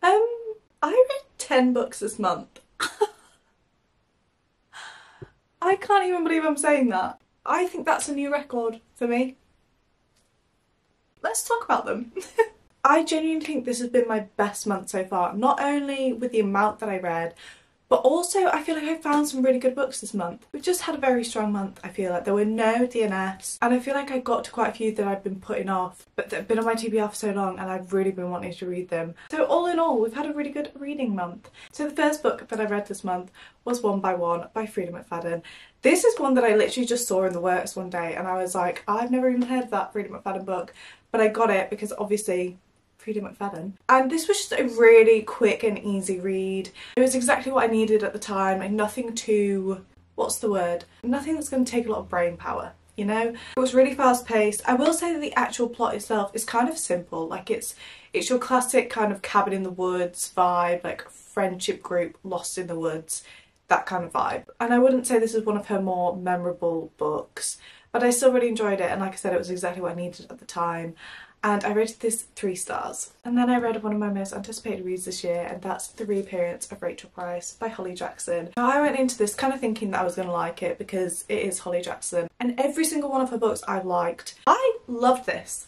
I read 10 books this month. I can't even believe I'm saying that. I think that's a new record for me. Let's talk about them. I genuinely think this has been my best month so far, not only with the amount that I read, but also I feel like I found some really good books this month. We've just had a very strong month, I feel like. There were no DNFs, and I feel like I got to quite a few that I've been putting off, but that have been on my TBR for so long and I've really been wanting to read them. So all in all, we've had a really good reading month. So the first book that I read this month was One by One by Freida McFadden. This is one that I literally just saw in the works one day and I was like, I've never even heard of that Freida McFadden book, but I got it because obviously Freida McFadden. And this was just a really quick and easy read. It was exactly what I needed at the time, and nothing too, what's the word? Nothing that's going to take a lot of brain power, you know? It was really fast paced. I will say that the actual plot itself is kind of simple. Like it's your classic kind of cabin in the woods vibe, like friendship group lost in the woods, that kind of vibe. And I wouldn't say this is one of her more memorable books, but I still really enjoyed it, and like I said, it was exactly what I needed at the time. And I rated this 3 stars. And then I read one of my most anticipated reads this year, and that's The Reappearance of Rachel Price by Holly Jackson. Now I went into this kind of thinking that I was going to like it because it is Holly Jackson, and every single one of her books I've liked. I loved this.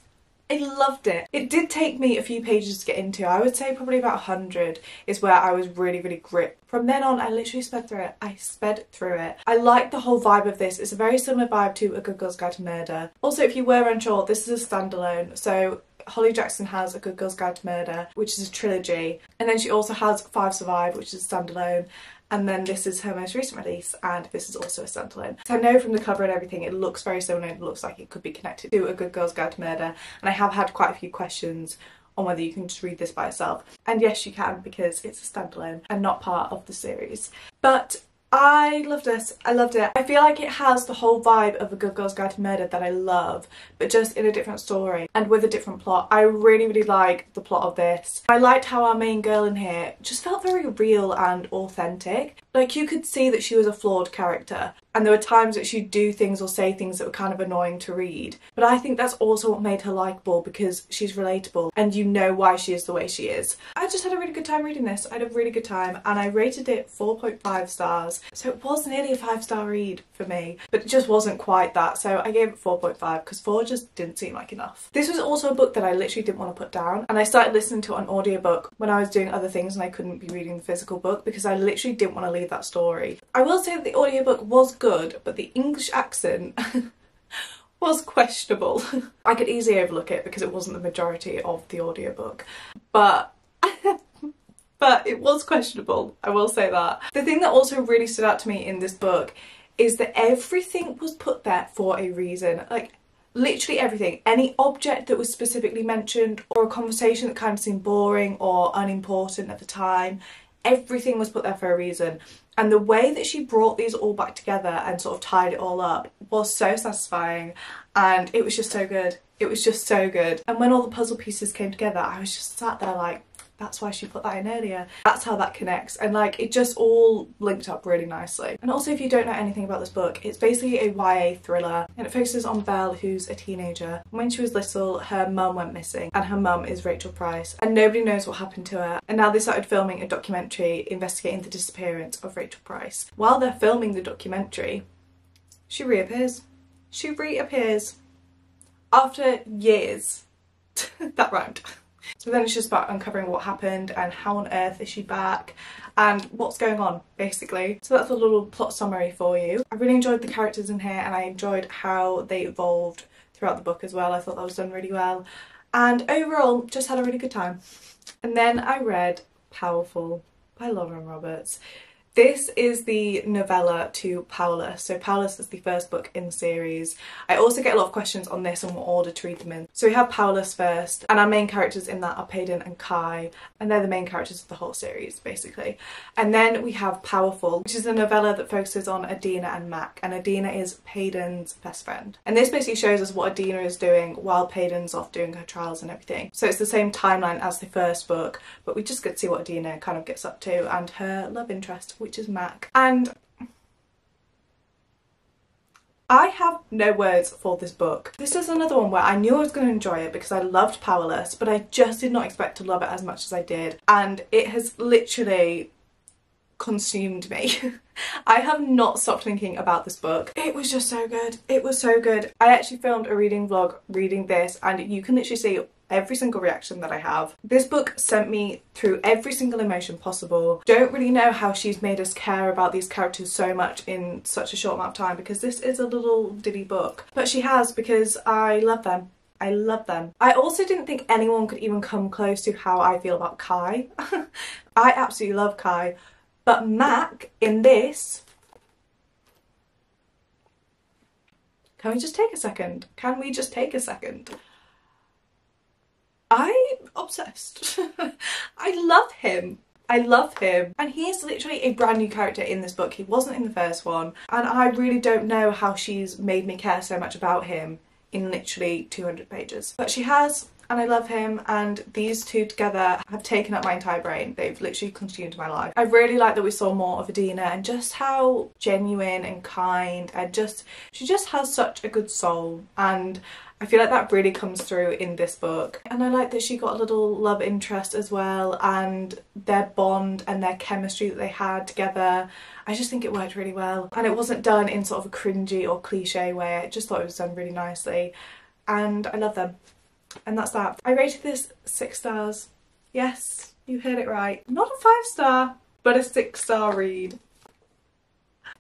I loved it. It did take me a few pages to get into. I would say probably about 100 is where I was really gripped. From then on, I literally sped through it. I sped through it. I like the whole vibe of this. It's a very similar vibe to A Good Girl's Guide to Murder. Also, if you were unsure, this is a standalone. So Holly Jackson has A Good Girl's Guide to Murder, which is a trilogy. And then she also has Five Survive, which is a standalone. And then this is her most recent release, and this is also a standalone. So I know from the cover and everything it looks very similar, it looks like it could be connected to A Good Girl's Guide to Murder, and I have had quite a few questions on whether you can just read this by itself. And yes, you can, because it's a standalone and not part of the series. But I loved this. I loved it. I feel like it has the whole vibe of A Good Girl's Guide to Murder that I love, but just in a different story and with a different plot. I really like the plot of this. I liked how our main girl in here just felt very real and authentic. Like, you could see that she was a flawed character, and there were times that she'd do things or say things that were kind of annoying to read. But I think that's also what made her likeable, because she's relatable and you know why she is the way she is. I just had a really good time reading this. I had a really good time, and I rated it 4.5 stars. So it was nearly a 5-star read for me, but it just wasn't quite that. So I gave it 4.5 because 4 just didn't seem like enough. This was also a book that I literally didn't want to put down, and I started listening to it on audiobook when I was doing other things and I couldn't be reading the physical book because I literally didn't want to leave that story. I will say that the audiobook was good, but the English accent was questionable. I could easily overlook it because it wasn't the majority of the audiobook, but but it was questionable, I will say that. The thing that also really stood out to me in this book is that everything was put there for a reason. Like, literally everything. Any object that was specifically mentioned, or a conversation that kind of seemed boring or unimportant at the time, everything was put there for a reason. And the way that she brought these all back together and sort of tied it all up was so satisfying, and it was just so good. It was just so good. And when all the puzzle pieces came together, I was just sat there like, that's why she put that in earlier. That's how that connects. And like, it just all linked up really nicely. And also, if you don't know anything about this book, it's basically a YA thriller, and it focuses on Belle, who's a teenager. When she was little, her mum went missing, and her mum is Rachel Price, and nobody knows what happened to her. And now they started filming a documentary investigating the disappearance of Rachel Price. While they're filming the documentary, she reappears. She reappears after years. That rhymed. So then it's just about uncovering what happened and how on earth is she back and what's going on, basically. So that's a little plot summary for you. I really enjoyed the characters in here, and I enjoyed how they evolved throughout the book as well. I thought that was done really well, and overall just had a really good time. And then I read Powerful by Lauren Roberts. This is the novella to Powerless. So Powerless is the first book in the series. I also get a lot of questions on this and what order to read them in. So we have Powerless first, and our main characters in that are Payton and Kai, and they're the main characters of the whole series, basically. And then we have Powerful, which is a novella that focuses on Adina and Mac, and Adina is Payton's best friend. And this basically shows us what Adina is doing while Payton's off doing her trials and everything. So it's the same timeline as the first book, but we just get to see what Adina kind of gets up to, and her love interest, which is Mac. And I have no words for this book. This is another one where I knew I was going to enjoy it because I loved Powerless, but I just did not expect to love it as much as I did. And it has literally consumed me. I have not stopped thinking about this book. It was just so good. It was so good. I actually filmed a reading vlog reading this, and you can literally see every single reaction that I have. This book sent me through every single emotion possible. Don't really know how she's made us care about these characters so much in such a short amount of time, because this is a little ditty book. But she has, because I love them. I love them. I also didn't think anyone could even come close to how I feel about Kai. I absolutely love Kai. But Mac in this, can we just take a second? Can we just take a second? I'm obsessed. I love him. I love him. And he is literally a brand new character in this book. He wasn't in the first one. And I really don't know how she's made me care so much about him in literally 200 pages. But she has. And I love him, and these two together have taken up my entire brain. They've literally consumed my life. I really like that we saw more of Adina and just how genuine and kind, and she just has such a good soul, and I feel like that really comes through in this book. And I like that she got a little love interest as well, and their bond and their chemistry that they had together. I just think it worked really well, and it wasn't done in sort of a cringy or cliche way. I just thought it was done really nicely, and I love them. And that's that. I rated this 6 stars. Yes, you heard it right. Not a 5-star, but a 6-star read.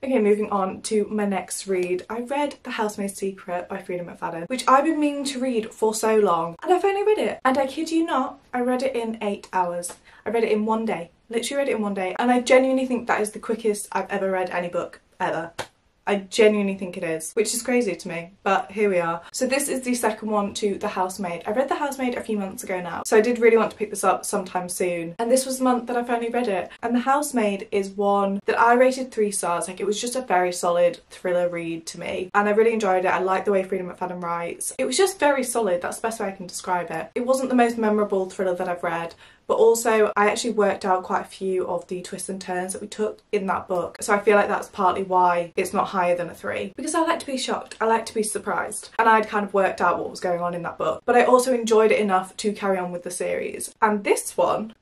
Okay, moving on to my next read. I read The Housemaid's Secret by Freida McFadden, which I've been meaning to read for so long, and I finally read it. And I kid you not, I read it in 8 hours. I read it in one day. Literally read it in one day. And I genuinely think that is the quickest I've ever read any book, ever. I genuinely think it is, which is crazy to me, but here we are. So this is the second one to The Housemaid. I read The Housemaid a few months ago now, so I did really want to pick this up sometime soon. And this was the month that I finally read it. And The Housemaid is one that I rated 3 stars. Like, it was just a very solid thriller read to me. And I really enjoyed it. I like the way Freida McFadden writes. It was just very solid. That's the best way I can describe it. It wasn't the most memorable thriller that I've read, but also I actually worked out quite a few of the twists and turns that we took in that book. So I feel like that's partly why it's not higher than a 3. Because I like to be shocked, I like to be surprised. And I'd kind of worked out what was going on in that book. But I also enjoyed it enough to carry on with the series. And this one,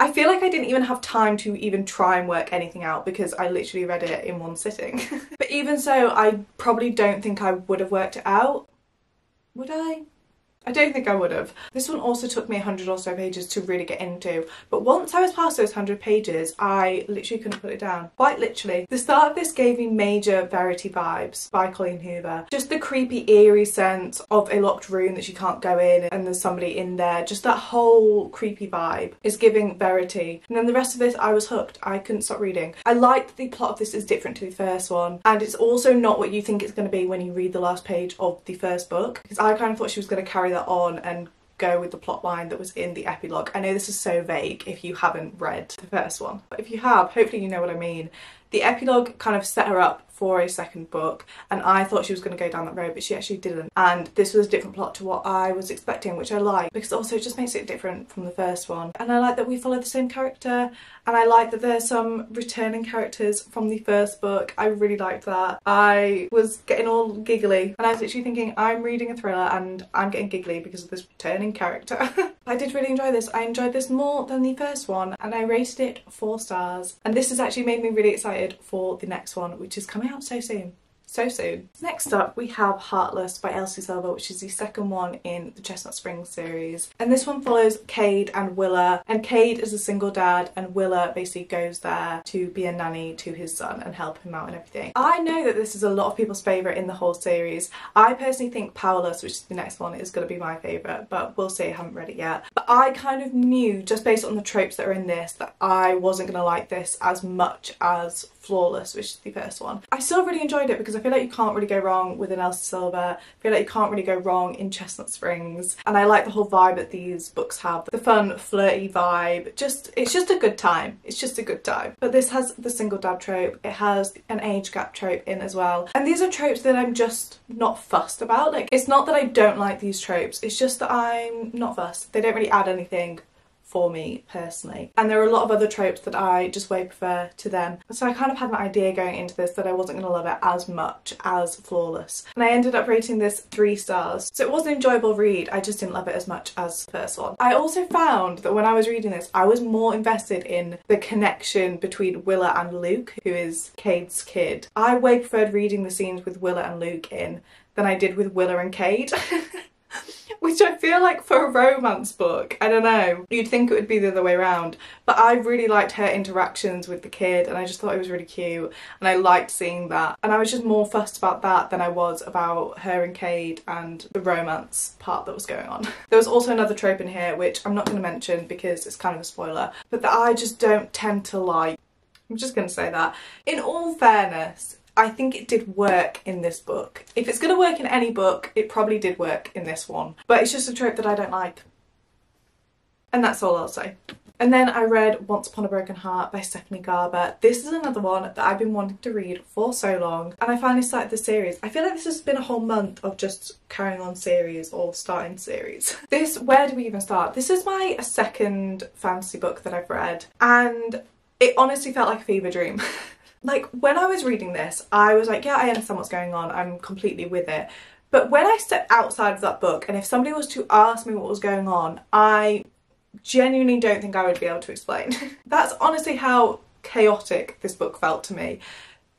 I feel like I didn't even have time to even try and work anything out because I literally read it in one sitting. But even so, I probably don't think I would have worked it out. Would I? I don't think I would have. This one also took me 100 or so pages to really get into, but once I was past those 100 pages, I literally couldn't put it down. Quite literally. The start of this gave me major Verity vibes by Colleen Hoover. Just the creepy, eerie sense of a locked room that you can't go in and there's somebody in there. Just that whole creepy vibe is giving Verity. And then the rest of this, I was hooked. I couldn't stop reading. I like that the plot of this is different to the first one, and it's also not what you think it's going to be when you read the last page of the first book, because I kind of thought she was going to carry that on and go with the plot line that was in the epilogue. I know this is so vague if you haven't read the first one, but if you have, hopefully you know what I mean. The epilogue kind of set her up for a second book, and I thought she was going to go down that road, but she actually didn't. And this was a different plot to what I was expecting, which I like, because also it just makes it different from the first one. And I like that we follow the same character, and I like that there's some returning characters from the first book. I really liked that. I was getting all giggly, and I was literally thinking, I'm reading a thriller and I'm getting giggly because of this returning character. I did really enjoy this. I enjoyed this more than the first one, and I rated it 4 stars. And this has actually made me really excited for the next one, which is coming out so soon. So soon. Next up we have Heartless by Elsie Silver, which is the second one in the Chestnut Springs series. And this one follows Cade and Willa. And Cade is a single dad, and Willa basically goes there to be a nanny to his son and help him out and everything. I know that this is a lot of people's favourite in the whole series. I personally think Powerless, which is the next one, is going to be my favourite, but we'll see. I haven't read it yet. But I kind of knew, just based on the tropes that are in this, that I wasn't going to like this as much as Flawless, which is the first one. I still really enjoyed it because I feel like you can't really go wrong with an Elsie Silver. I feel like you can't really go wrong in Chestnut Springs, and I like the whole vibe that these books have. The fun, flirty vibe. It's just a good time. It's just a good time. But this has the single dad trope. It has an age gap trope in as well. And these are tropes that I'm just not fussed about. Like, it's not that I don't like these tropes, it's just that I'm not fussed. They don't really add anything for me personally. And there are a lot of other tropes that I just way prefer to them. So I kind of had an idea going into this that I wasn't going to love it as much as Flawless. And I ended up rating this 3 stars. So it was an enjoyable read, I just didn't love it as much as the first one. I also found that when I was reading this, I was more invested in the connection between Willa and Luke, who is Cade's kid. I way preferred reading the scenes with Willa and Luke in than I did with Willa and Cade. Which I feel like for a romance book, I don't know, you'd think it would be the other way around, but I really liked her interactions with the kid and I just thought it was really cute and I liked seeing that, and I was just more fussed about that than I was about her and Cade and the romance part that was going on. There was also another trope in here which I'm not going to mention because it's kind of a spoiler, but that I just don't tend to like. I'm just going to say that. In all fairness, I think it did work in this book. If it's going to work in any book, it probably did work in this one. But it's just a trope that I don't like. And that's all I'll say. And then I read Once Upon a Broken Heart by Stephanie Garber. This is another one that I've been wanting to read for so long. And I finally started the series. I feel like this has been a whole month of just carrying on series or starting series. Where do we even start? This is my second fantasy book that I've read. And it honestly felt like a fever dream. Like, when I was reading this, I was like, yeah, I understand what's going on, I'm completely with it. But when I stepped outside of that book, and if somebody was to ask me what was going on, I genuinely don't think I would be able to explain. That's honestly how chaotic this book felt to me.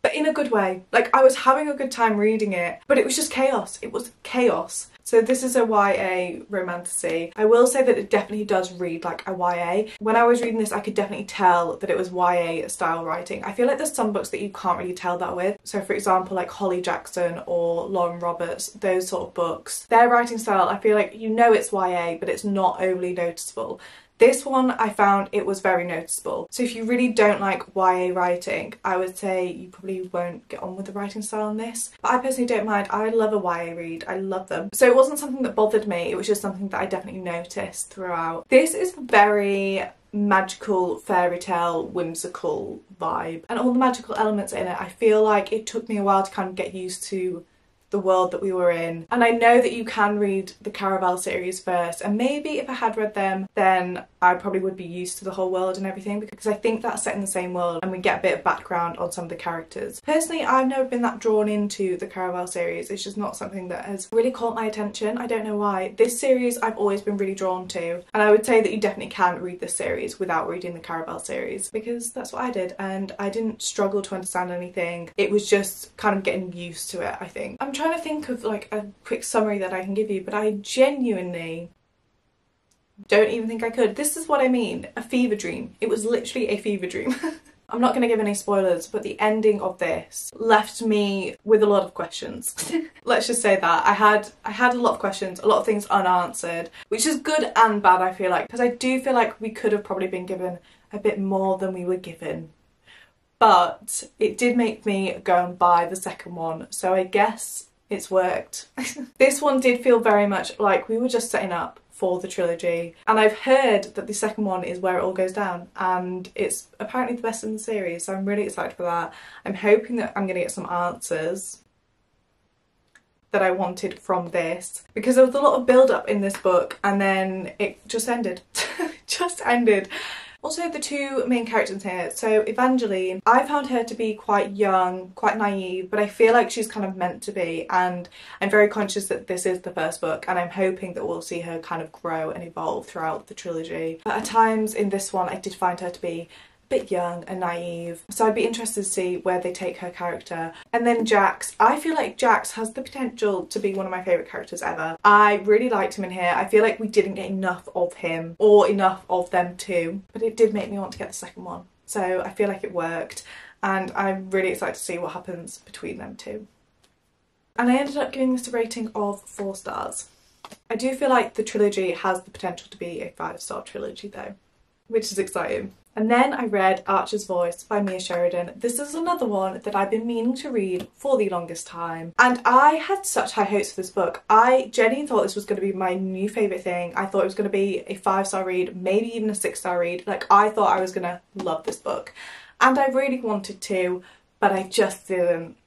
But in a good way. Like, I was having a good time reading it, but it was just chaos. It was chaos. So this is a YA romantasy. I will say that it definitely does read like a YA. When I was reading this, I could definitely tell that it was YA style writing. I feel like there's some books that you can't really tell that with. So for example, like Holly Jackson or Lauren Roberts, those sort of books. Their writing style, I feel like you know it's YA, but it's not overly noticeable. This one, I found it was very noticeable. So if you really don't like YA writing, I would say you probably won't get on with the writing style on this. But I personally don't mind. I love a YA read. I love them. So it wasn't something that bothered me. It was just something that I definitely noticed throughout. This is very magical, fairy tale, whimsical vibe. And all the magical elements in it, I feel like it took me a while to kind of get used to the world that we were in. And I know that you can read the Caraval series first, and maybe if I had read them then I probably would be used to the whole world and everything, because I think that's set in the same world and we get a bit of background on some of the characters. Personally, I've never been that drawn into the Caraval series. It's just not something that has really caught my attention. I don't know why. This series I've always been really drawn to, and I would say that you definitely can read this series without reading the Caraval series, because that's what I did and I didn't struggle to understand anything. It was just kind of getting used to it, I think. I'm trying to think of like a quick summary that I can give you, but I genuinely don't even think I could. This is what I mean, a fever dream. It was literally a fever dream. I'm not going to give any spoilers, but the ending of this left me with a lot of questions. Let's just say that. I had a lot of questions, a lot of things unanswered, which is good and bad, I feel like, because I do feel like we could have probably been given a bit more than we were given. But it did make me go and buy the second one, so I guess it's worked. This one did feel very much like we were just setting up for the trilogy, and I've heard that the second one is where it all goes down and it's apparently the best in the series, so I'm really excited for that. I'm hoping that I'm going to get some answers that I wanted from this, because there was a lot of build up in this book and then it just ended. Just ended. Also, the two main characters here, so Evangeline, I found her to be quite young, quite naive, but I feel like she's kind of meant to be, and I'm very conscious that this is the first book and I'm hoping that we'll see her kind of grow and evolve throughout the trilogy. But at times in this one I did find her to be bit young and naive, so I'd be interested to see where they take her character. And then Jax, I feel like Jax has the potential to be one of my favourite characters ever. I really liked him in here. I feel like we didn't get enough of him or enough of them too, but it did make me want to get the second one, so I feel like it worked and I'm really excited to see what happens between them two. And I ended up giving this a rating of 4 stars. I do feel like the trilogy has the potential to be a 5-star trilogy though, which is exciting. And then I read Archer's Voice by Mia Sheridan. This is another one that I've been meaning to read for the longest time. And I had such high hopes for this book. I genuinely thought this was going to be my new favourite thing. I thought it was going to be a 5-star read, maybe even a 6-star read. Like, I thought I was going to love this book. And I really wanted to, but I just didn't.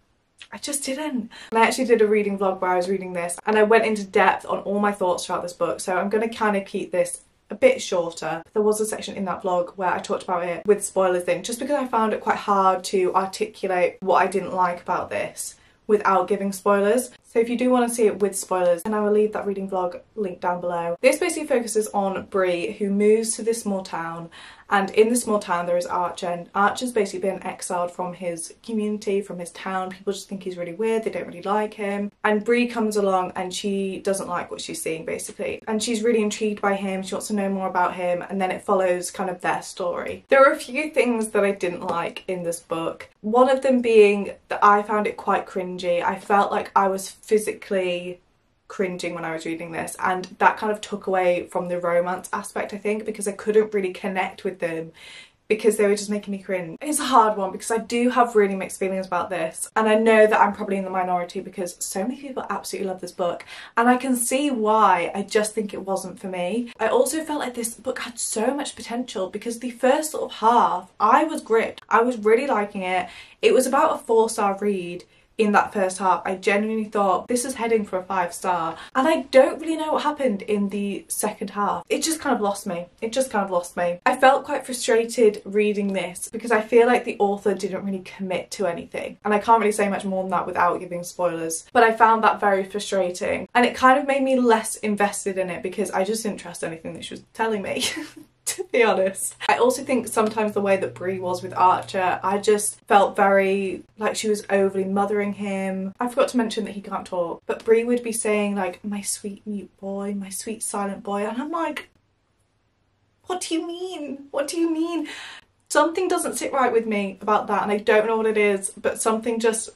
I just didn't. And I actually did a reading vlog where I was reading this and I went into depth on all my thoughts throughout this book. So I'm going to kind of keep this a bit shorter. There was a section in that vlog where I talked about it with spoilers in, just because I found it quite hard to articulate what I didn't like about this without giving spoilers. So if you do want to see it with spoilers, and I will leave that reading vlog link down below. This basically focuses on Bree, who moves to this small town, and in this small town there is Archer, and Archer's basically been exiled from his community, from his town. People just think he's really weird, they don't really like him. And Bree comes along and she doesn't like what she's seeing basically. And she's really intrigued by him, she wants to know more about him, and then it follows kind of their story. There are a few things that I didn't like in this book. One of them being that I found it quite cringy. I felt like I was physically cringing when I was reading this, and that kind of took away from the romance aspect, I think, because I couldn't really connect with them because they were just making me cringe. It's a hard one because I do have really mixed feelings about this, and I know that I'm probably in the minority because so many people absolutely love this book, and I can see why. I just think it wasn't for me. I also felt like this book had so much potential because the first sort of half I was gripped. I was really liking it. It was about a 4-star read. In that first half, I genuinely thought this is heading for a 5-star, and I don't really know what happened in the second half. It just kind of lost me. It just kind of lost me. I felt quite frustrated reading this because I feel like the author didn't really commit to anything, and I can't really say much more than that without giving spoilers, but I found that very frustrating, and it kind of made me less invested in it because I just didn't trust anything that she was telling me. To be honest. I also think sometimes the way that Bree was with Archer, I just felt very like she was overly mothering him. I forgot to mention that he can't talk, but Bree would be saying like, my sweet mute boy, my sweet silent boy, and I'm like, what do you mean? What do you mean? Something doesn't sit right with me about that, and I don't know what it is, but something just,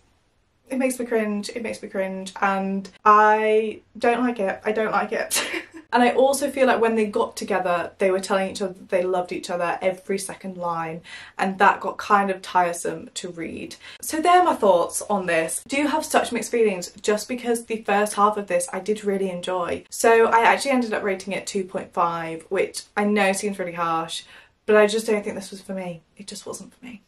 it makes me cringe, it makes me cringe, and I don't like it. I don't like it. And I also feel like when they got together, they were telling each other that they loved each other every second line, and that got kind of tiresome to read. So there are my thoughts on this. I do have such mixed feelings just because the first half of this I did really enjoy. So I actually ended up rating it 2.5, which I know seems really harsh, but I just don't think this was for me. It just wasn't for me.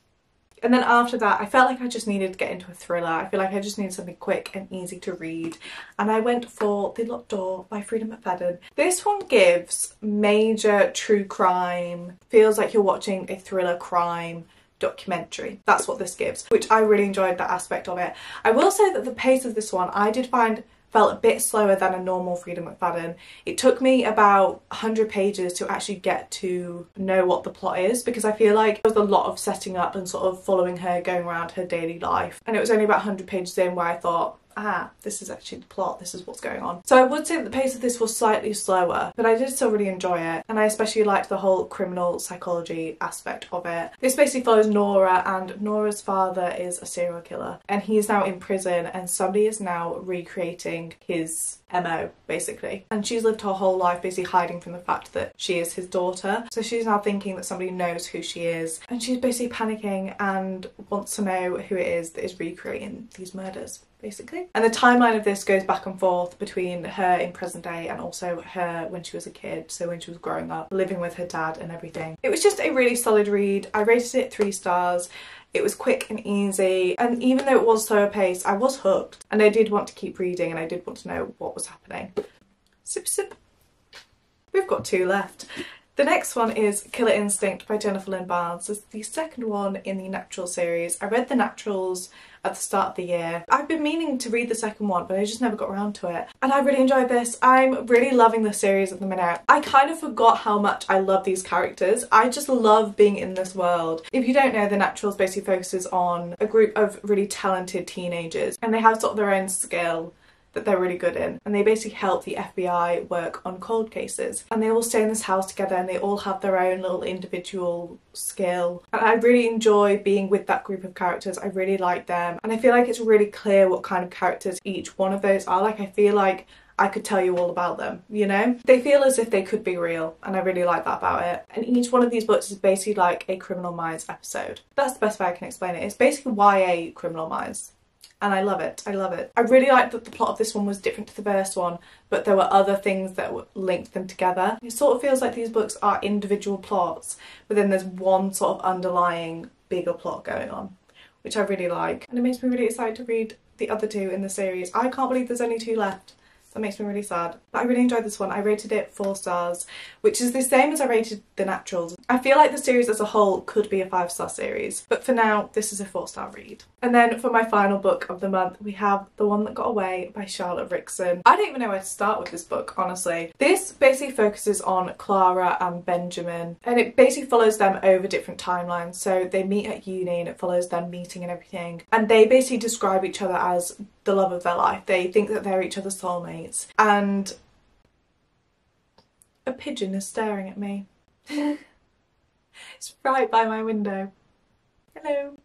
And then after that, I felt like I just needed to get into a thriller. I feel like I just needed something quick and easy to read. And I went for The Locked Door by Freida McFadden. This one gives major true crime. Feels like you're watching a thriller crime documentary. That's what this gives, which I really enjoyed that aspect of it. I will say that the pace of this one I did find felt a bit slower than a normal Freida McFadden. It took me about 100 pages to actually get to know what the plot is, because I feel like there was a lot of setting up and sort of following her, going around her daily life, and it was only about 100 pages in where I thought, ah, this is actually the plot, this is what's going on. So I would say that the pace of this was slightly slower, but I did still really enjoy it, and I especially liked the whole criminal psychology aspect of it. This basically follows Nora, and Nora's father is a serial killer, and he is now in prison, and somebody is now recreating his MO, basically. And she's lived her whole life basically hiding from the fact that she is his daughter. So she's now thinking that somebody knows who she is, and she's basically panicking and wants to know who it is that is recreating these murders, basically. And the timeline of this goes back and forth between her in present day and also her when she was a kid, so when she was growing up, living with her dad and everything. It was just a really solid read. I rated it 3 stars. It was quick and easy, and even though it was slower paced, I was hooked, and I did want to keep reading, and I did want to know what was happening. Sip sip. We've got 2 left. The next one is Killer Instinct by Jennifer Lynn Barnes. It's the second one in the Natural series. I read the Naturals at the start of the year. I've been meaning to read the second one, but I just never got around to it. And I really enjoyed this. I'm really loving the series at the minute. I kind of forgot how much I love these characters. I just love being in this world. If you don't know, the Naturals basically focuses on a group of really talented teenagers, and they have sort of their own skill that they're really good in, and they basically help the FBI work on cold cases, and they all stay in this house together, and they all have their own little individual skill, and I really enjoy being with that group of characters. I really like them, and I feel like it's really clear what kind of characters each one of those are. Like, I feel like I could tell you all about them, you know? They feel as if they could be real, and I really like that about it. And each one of these books is basically like a Criminal Minds episode. That's the best way I can explain it. It's basically YA Criminal Minds. And I love it, I love it. I really liked that the plot of this one was different to the first one, but there were other things that linked them together. It sort of feels like these books are individual plots, but then there's one sort of underlying bigger plot going on, which I really like. And it makes me really excited to read the other 2 in the series. I can't believe there's only 2 left. That makes me really sad. But I really enjoyed this one. I rated it 4 stars, which is the same as I rated The Naturals. I feel like the series as a whole could be a 5-star series, but for now, this is a 4-star read. And then for my final book of the month, we have The One That Got Away by Charlotte Rickson. I don't even know where to start with this book, honestly. This basically focuses on Clara and Benjamin, and it basically follows them over different timelines. So they meet at uni and it follows them meeting and everything. And they basically describe each other as the love of their life. They think that they're each other's soulmates. And a pigeon is staring at me. It's right by my window. Hello.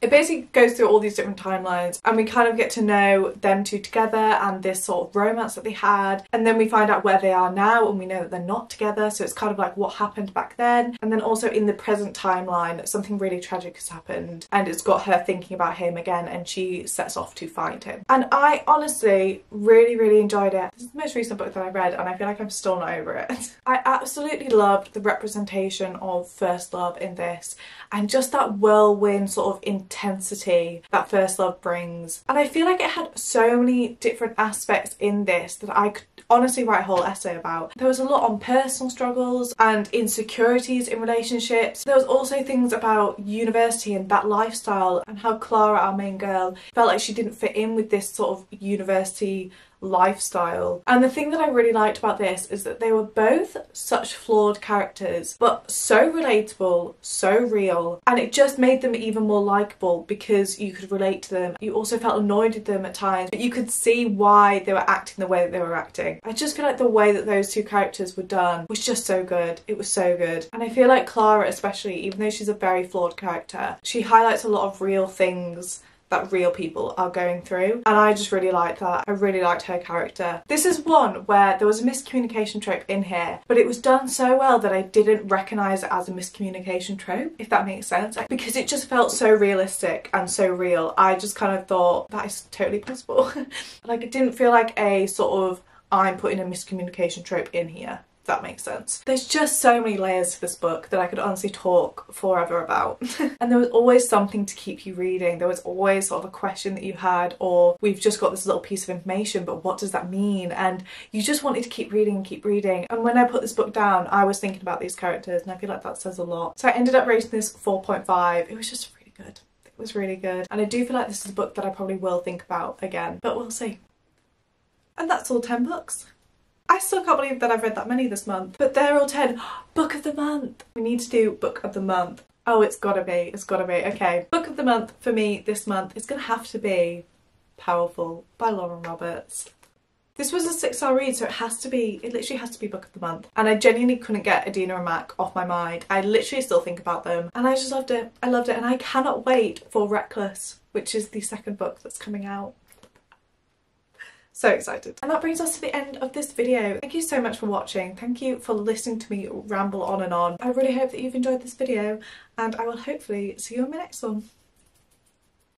It basically goes through all these different timelines and we kind of get to know them two together and this sort of romance that they had, and then we find out where they are now and we know that they're not together, so it's kind of like what happened back then. And then also in the present timeline something really tragic has happened and it's got her thinking about him again and she sets off to find him. And I honestly really enjoyed it. This is the most recent book that I read and I feel like I'm still not over it. I absolutely loved the representation of first love in this and just that whirlwind sort of intensity that first love brings. And I feel like it had so many different aspects in this that I could honestly write a whole essay about. There was a lot on personal struggles and insecurities in relationships. There was also things about university and that lifestyle and how Clara, our main girl, felt like she didn't fit in with this sort of university lifestyle. And the thing that I really liked about this is that they were both such flawed characters but so relatable, so real, and it just made them even more likeable because you could relate to them. You also felt annoyed with them at times, but you could see why they were acting the way that they were acting. I just feel like the way that those two characters were done was just so good. It was so good. And I feel like Clara especially, even though she's a very flawed character, she highlights a lot of real things that real people are going through, and I just really liked that. I really liked her character. This is one where there was a miscommunication trope in here, but it was done so well that I didn't recognise it as a miscommunication trope, if that makes sense, because it just felt so realistic and so real. I just kind of thought that is totally possible. Like, it didn't feel like a sort of I'm putting a miscommunication trope in here. That makes sense. There's just so many layers to this book that I could honestly talk forever about. And there was always something to keep you reading. There was always sort of a question that you had, or we've just got this little piece of information, but what does that mean? And you just wanted to keep reading and keep reading. And when I put this book down, I was thinking about these characters and I feel like that says a lot. So I ended up rating this 4.5. It was just really good. It was really good. And I do feel like this is a book that I probably will think about again, but we'll see. And that's all 10 books. I still can't believe that I've read that many this month, but they're all 10. Book of the month. We need to do book of the month. Oh, it's gotta be. Okay. Book of the month for me this month is gonna have to be Powerful by Lauren Roberts. This was a 6-star read, so it literally has to be book of the month. And I genuinely couldn't get Adina and Mac off my mind. I literally still think about them and I just loved it. I loved it and I cannot wait for Reckless, which is the second book that's coming out. So excited. And that brings us to the end of this video. Thank you so much for watching. Thank you for listening to me ramble on and on. I really hope that you've enjoyed this video and I will hopefully see you in my next one.